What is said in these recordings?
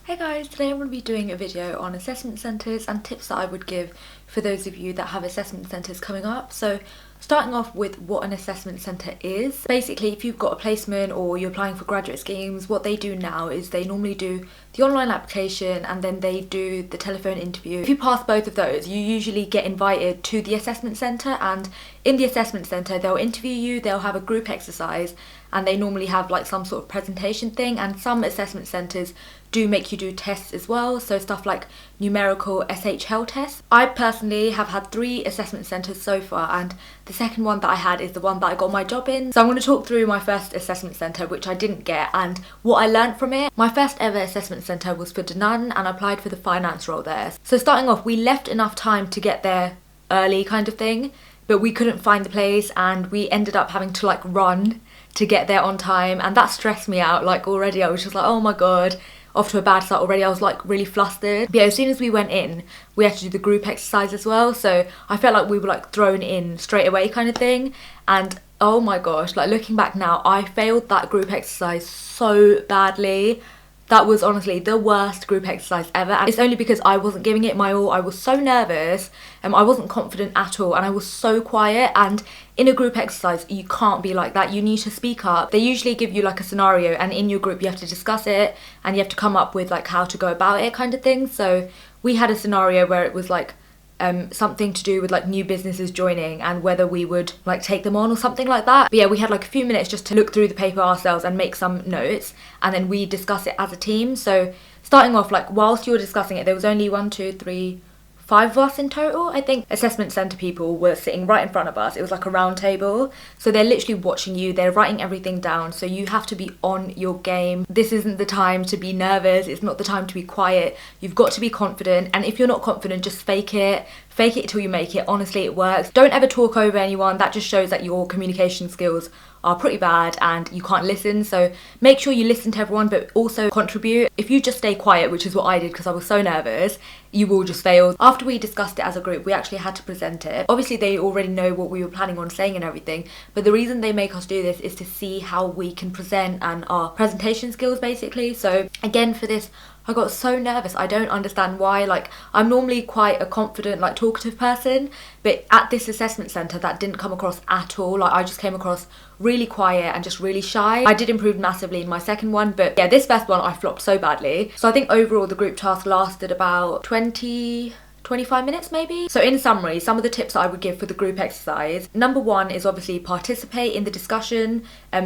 Hey guys, today I'm going to be doing a video on assessment centres and tips that I would give for those of you that have assessment centres coming up. So starting off with what an assessment centre is. Basically, if you've got a placement or you're applying for graduate schemes, what they do now is they normally do the online application and then they do the telephone interview. If you pass both of those, you usually get invited to the assessment centre, and in the assessment centre they'll interview you, they'll have a group exercise, and they normally have like some sort of presentation thing, and some assessment centres do make you do tests as well, so stuff like numerical SHL tests. I personally have had 3 assessment centres so far, and the second one that I had is the one that I got my job in. So I'm going to talk through my first assessment centre, which I didn't get, and what I learned from it. My first ever assessment centre was for Danone, and I applied for the finance role there. So starting off, we left enough time to get there early kind of thing, but we couldn't find the place and we ended up having to like run to get there on time, and that stressed me out. Like already I was just like, oh my god, off to a bad start already. I was like really flustered. But yeah, as soon as we went in, we had to do the group exercise as well, so I felt like we were like thrown in straight away kind of thing. And oh my gosh, like looking back now, I failed that group exercise so badly. That was honestly the worst group exercise ever, and it's only because I wasn't giving it my all. I was so nervous, I wasn't confident at all, and I was so quiet. And in a group exercise, you can't be like that. You need to speak up. They usually give you like a scenario, and in your group you have to discuss it and you have to come up with like how to go about it kind of thing. So we had a scenario where it was like something to do with like new businesses joining and whether we would like take them on or something like that. But yeah, we had like a few minutes just to look through the paper ourselves and make some notes, and then we discuss it as a team. So starting off, like whilst you were discussing it, there was only 5 of us in total, I think. Assessment centre people were sitting right in front of us. It was like a round table, so they're literally watching you, they're writing everything down, so you have to be on your game. This isn't the time to be nervous, it's not the time to be quiet. You've got to be confident, and if you're not confident, just fake it till you make it. Honestly, it works. Don't ever talk over anyone. That just shows that your communication skills are pretty bad and you can't listen. So make sure you listen to everyone, but also contribute. If you just stay quiet, which is what I did because I was so nervous, you will just fail. After we discussed it as a group, we actually had to present it. Obviously they already know what we were planning on saying and everything, but the reason they make us do this is to see how we can present and our presentation skills basically. So again, for this I got so nervous. I don't understand why. Like, I'm normally quite a confident, like talkative person, but at this assessment centre that didn't come across at all. Like, I just came across really quiet and just really shy. I did improve massively in my second one, but yeah, this first one I flopped so badly. So I think overall the group task lasted about 25 minutes maybe. So in summary, some of the tips that I would give for the group exercise. Number 1 is obviously participate in the discussion.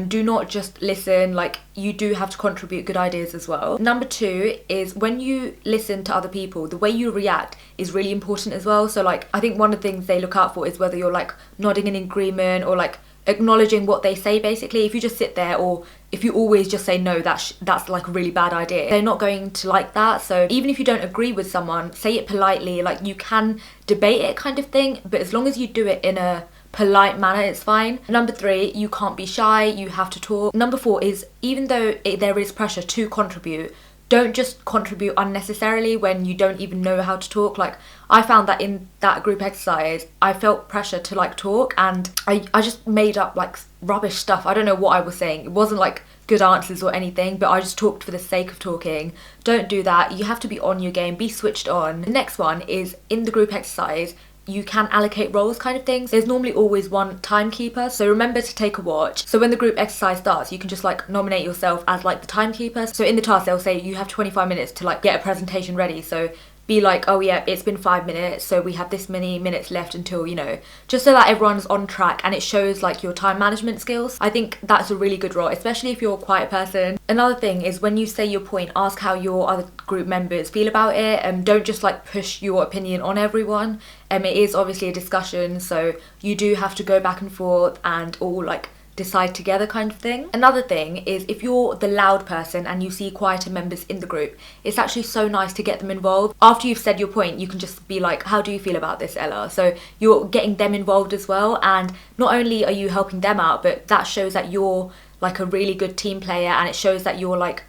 Do not just listen, like you do have to contribute good ideas as well. Number 2 is when you listen to other people, the way you react is really important as well. So like I think one of the things they look out for is whether you're like nodding in agreement or like acknowledging what they say basically. If you just sit there or if you always just say no, that's like a really bad idea. They're not going to like that. So even if you don't agree with someone, say it politely. Like you can debate it kind of thing, but as long as you do it in a polite manner, it's fine. Number 3, you can't be shy, you have to talk. Number 4 is even though there is pressure to contribute, don't just contribute unnecessarily when you don't even know how to talk. Like I found that in that group exercise, I felt pressure to like talk, and I just made up like rubbish stuff. I don't know what I was saying. It wasn't like good answers or anything, but I just talked for the sake of talking. Don't do that. You have to be on your game, be switched on. The next one is in the group exercise, you can allocate roles kind of things. There's normally always one timekeeper, so remember to take a watch. So when the group exercise starts, you can just like nominate yourself as like the timekeeper. So in the task they'll say you have 25 minutes to like get a presentation ready, so be like, oh yeah, it's been 5 minutes, so we have this many minutes left until, you know, just so that everyone's on track and it shows like your time management skills. I think that's a really good role, especially if you're a quiet person. Another thing is when you say your point, ask how your other group members feel about it, and don't just like push your opinion on everyone. It is obviously a discussion, so you do have to go back and forth and all like decide together kind of thing. Another thing is if you're the loud person and you see quieter members in the group, it's actually so nice to get them involved. After you've said your point, you can just be like, how do you feel about this, Ella? So you're getting them involved as well, and not only are you helping them out, but that shows that you're like a really good team player, and it shows that you're like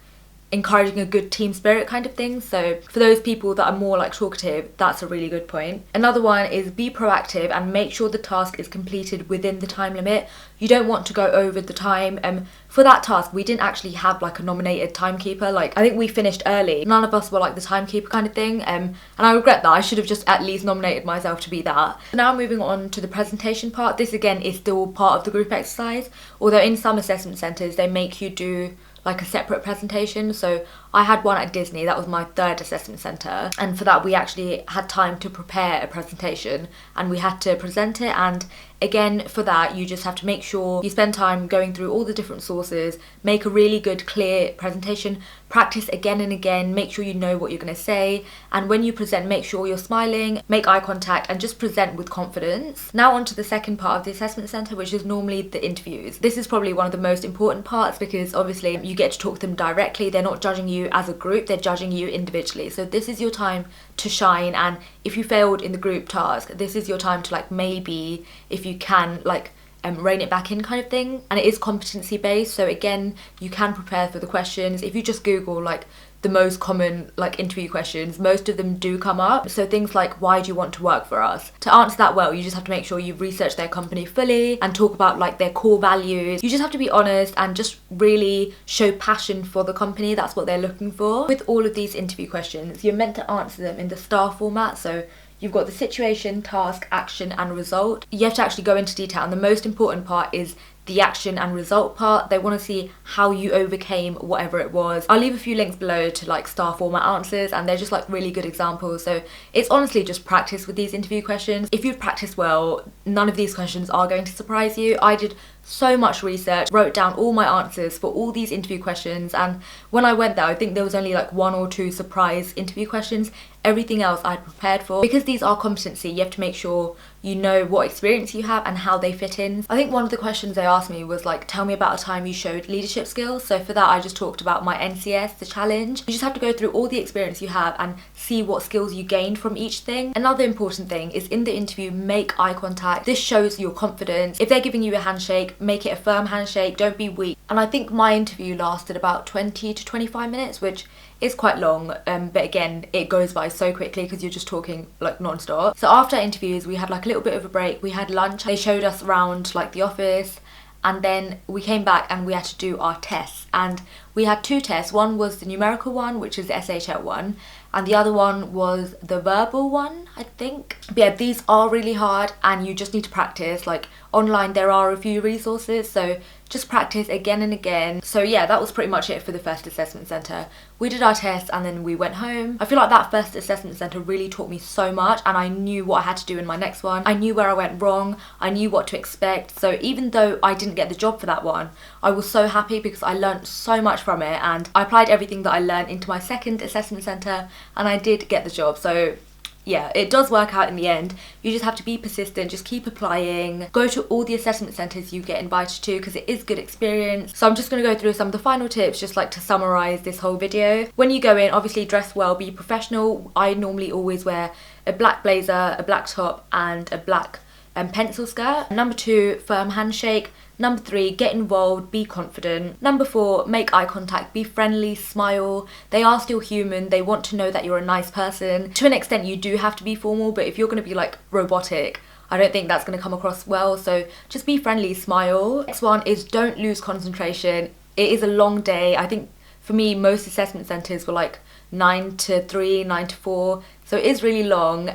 encouraging a good team spirit kind of thing. So for those people that are more like talkative, that's a really good point. Another one is be proactive and make sure the task is completed within the time limit. You don't want to go over the time. For that task, we didn't actually have like a nominated timekeeper. Like, I think we finished early. None of us were like the timekeeper kind of thing. And I regret that. I should have just at least nominated myself to be that. Now moving on to the presentation part. This again is still part of the group exercise. Although in some assessment centres, they make you do like a separate presentation. So I had one at Disney, that was my third assessment centre, and for that we actually had time to prepare a presentation and we had to present it. And again, for that you just have to make sure you spend time going through all the different sources, make a really good clear presentation, practice again and again, make sure you know what you're going to say, and when you present make sure you're smiling, make eye contact and just present with confidence. Now on to the second part of the assessment centre, which is normally the interviews. This is probably one of the most important parts because obviously you get to talk to them directly. They're not judging you as a group, they're judging you individually. So this is your time to shine, and if you failed in the group task, this is your time to like maybe, if you can, like rein it back in kind of thing. And it is competency based, so again you can prepare for the questions. If you just Google like the most common like interview questions, most of them do come up. So things like, why do you want to work for us? To answer that well, you just have to make sure you've researched their company fully and talk about like their core values. You just have to be honest and just really show passion for the company. That's what they're looking for. With all of these interview questions, you're meant to answer them in the STAR format. So you've got the situation, task, action and result. You have to actually go into detail, and the most important part is the action and result part. They want to see how you overcame whatever it was. I'll leave a few links below to like STAR format answers, and they're just like really good examples. So it's honestly just practice with these interview questions. If you've practiced well, none of these questions are going to surprise you. I did so much research, wrote down all my answers for all these interview questions, and when I went there I think there was only like 1 or 2 surprise interview questions. Everything else I'd prepared for. Because these are competency, you have to make sure you know what experience you have and how they fit in. I think one of the questions they asked me was like, tell me about a time you showed leadership skills. So for that I just talked about my NCS, the challenge. You just have to go through all the experience you have and see what skills you gained from each thing. Another important thing is in the interview, make eye contact. This shows your confidence. If they're giving you a handshake, make it a firm handshake, don't be weak. And I think my interview lasted about 20 to 25 minutes, which is quite long, but again it goes by so quickly because you're just talking like non-stop. So after interviews we had like a little bit of a break, we had lunch, they showed us around like the office, and then we came back and we had to do our tests. And we had 2 tests. One was the numerical one, which is the SHL one, and the other one was the verbal one, I think. But yeah, these are really hard and you just need to practice. Like online there are a few resources, so just practice again and again. So yeah, that was pretty much it for the first assessment centre. We did our tests and then we went home. I feel like that first assessment centre really taught me so much, and I knew what I had to do in my next one. I knew where I went wrong, I knew what to expect. So even though I didn't get the job for that one, I was so happy because I learned so much from it, and I applied everything that I learned into my second assessment centre and I did get the job. So yeah, it does work out in the end. You just have to be persistent, just keep applying, go to all the assessment centres you get invited to because it is good experience. So I'm just going to go through some of the final tips just like to summarise this whole video. When you go in, obviously dress well, be professional. I normally always wear a black blazer, a black top and a black pencil skirt. Number 2, firm handshake. Number 3, get involved, be confident. Number 4, make eye contact, be friendly, smile. They are still human, they want to know that you're a nice person. To an extent you do have to be formal, but if you're going to be like robotic, I don't think that's going to come across well. So just be friendly, smile. Next one is don't lose concentration. It is a long day. I think for me most assessment centres were like 9 to 3, 9 to 4. So it is really long.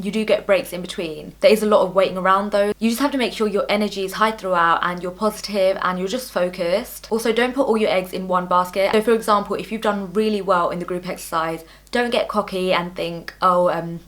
You do get breaks in between. There is a lot of waiting around though. You just have to make sure your energy is high throughout and you're positive and you're just focused. Also, don't put all your eggs in one basket. So for example, if you've done really well in the group exercise, don't get cocky and think, oh,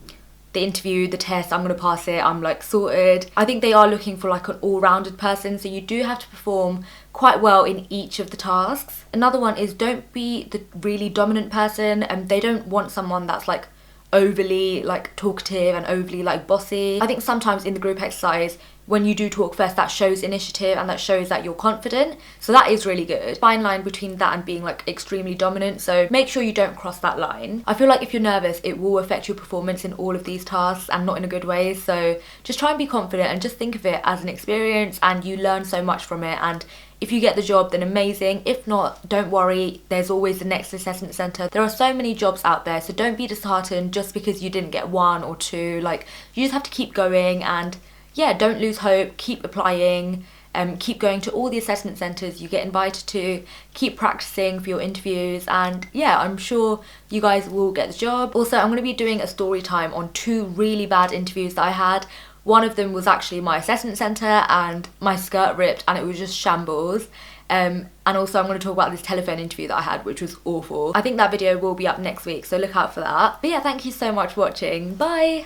the interview, the test, I'm gonna pass it, I'm like sorted. I think they are looking for like an all-rounded person, so you do have to perform quite well in each of the tasks. Another one is don't be the really dominant person, and they don't want someone that's like overly like talkative and overly like bossy. I think sometimes in the group exercise when you do talk first, that shows initiative and that shows that you're confident, so that is really good. Fine line between that and being like extremely dominant, so make sure you don't cross that line. I feel like if you're nervous it will affect your performance in all of these tasks and not in a good way, so just try and be confident and just think of it as an experience and you learn so much from it, and If you get the job, then amazing. If not, don't worry, there's always the next assessment centre. There are so many jobs out there, so don't be disheartened just because you didn't get one or two. Like, you just have to keep going, and yeah, don't lose hope, keep applying. Keep going to all the assessment centres you get invited to, keep practicing for your interviews, and yeah, I'm sure you guys will get the job. Also, I'm going to be doing a story time on 2 really bad interviews that I had. One of them was actually my assessment centre, and my skirt ripped and it was just shambles. And also I'm going to talk about this telephone interview that I had, which was awful. I think that video will be up next week, so look out for that. But yeah, thank you so much for watching. Bye!